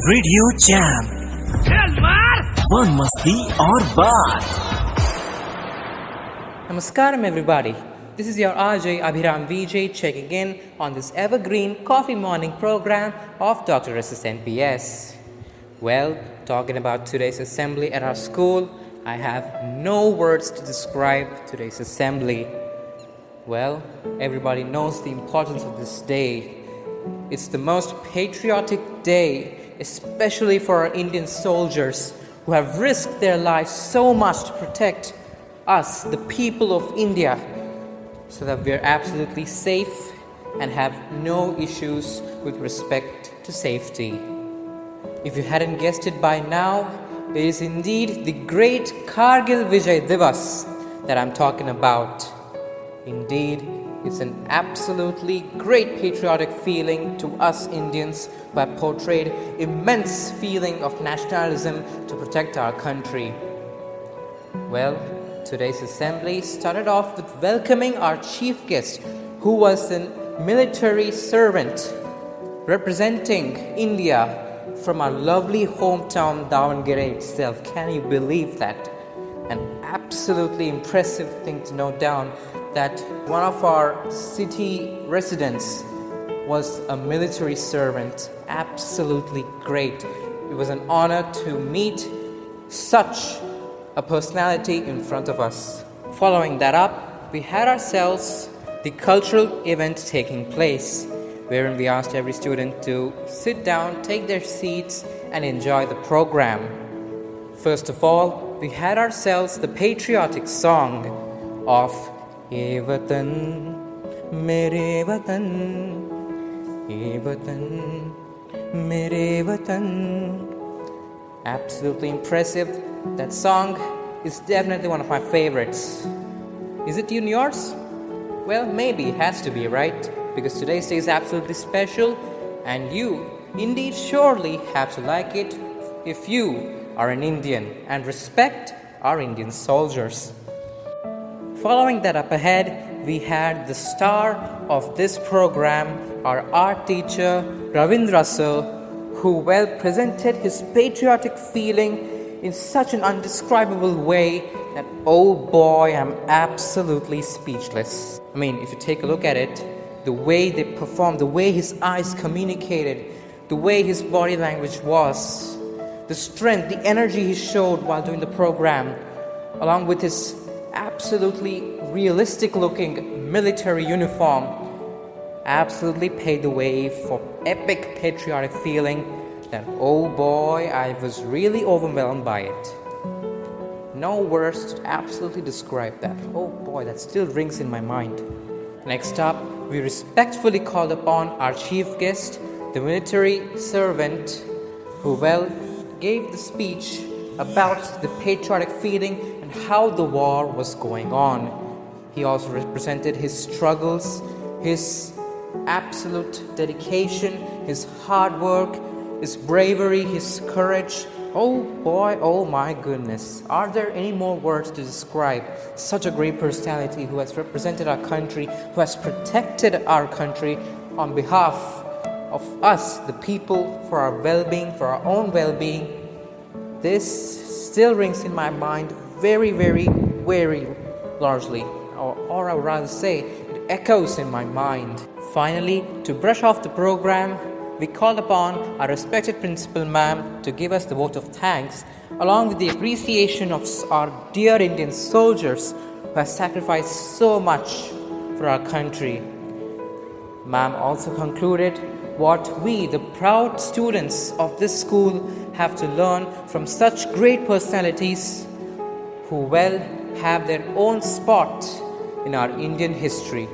Radio jam one मस्ती और बात. Namaskaram everybody. This is your RJ Abhiram VJ checking in on this evergreen coffee morning program of Dr. SSNPS. Well, talking about today's assembly at our school, I have no words to describe today's assembly. Well, everybody knows the importance of this day. It's the most patriotic day, especially for our Indian soldiers who have risked their lives so much to protect us, the people of India, so that we are absolutely safe and have no issues with respect to safety. If you hadn't guessed it by now, it is indeed the great Kargil Vijay Divas that I'm talking about. Indeed, it's an absolutely great patriotic feeling to us Indians who have portrayed immense feeling of nationalism to protect our country. Well, today's assembly started off with welcoming our chief guest, who was a military servant representing India from our lovely hometown Davangere itself. Can you believe that? An absolutely impressive thing to note down, that one of our city residents was a military servant. Absolutely great. It was an honor to meet such a personality in front of us. Following that up, we had ourselves the cultural event taking place, wherein we asked every student to sit down, take their seats, and enjoy the program. First of all, we had ourselves the patriotic song of Ye Watan, Mere Watan, Ye Watan, Mere Watan. Absolutely impressive. That song is definitely one of my favorites. Is it yours? Well, maybe it has to be, right? Because today's day is absolutely special, and you indeed surely have to like it if you are an Indian and respect our Indian soldiers. Following that up ahead, we had the star of this program, our art teacher Ravindra sir, who well presented his patriotic feeling in such an undescribable way that, oh boy, I'm absolutely speechless. I mean, if you take a look at it, the way they performed, the way his eyes communicated, the way his body language was, the strength, the energy he showed while doing the program, along with his absolutely realistic looking military uniform, absolutely paved the way for epic patriotic feeling that, oh boy, I was really overwhelmed by it. No words to absolutely describe that. Oh boy, that still rings in my mind. Next up, we respectfully called upon our chief guest, the military servant, who well gave the speech about the patriotic feeling and how the war was going on. He also represented his struggles, his absolute dedication, his hard work, his bravery, his courage. Oh boy, oh my goodness. Are there any more words to describe such a great personality who has represented our country, who has protected our country on behalf of us, the people, for our well-being, for our own well-being? This still rings in my mind very, very, very largely, or I would rather say, it echoes in my mind. Finally, to brush off the program, we called upon our respected principal ma'am to give us the vote of thanks, along with the appreciation of our dear Indian soldiers who have sacrificed so much for our country. Ma'am also concluded what we, the proud students of this school, have to learn from such great personalities who well have their own spot in our Indian history.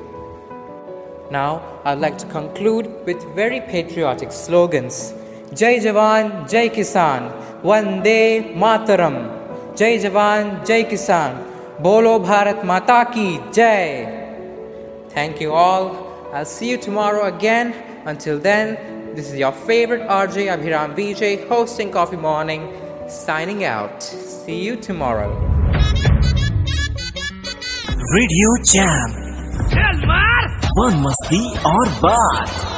Now, I'd like to conclude with very patriotic slogans. Jai Jawan, Jai Kisan, Vande Mataram. Jai Jawan, Jai Kisan, Bolo Bharat Mata Ki Jai. Thank you all. I'll see you tomorrow again. Until then, this is your favorite RJ Abhiram VJ hosting Coffee Morning, signing out. See you tomorrow. Radio jam one मस्ती और बात.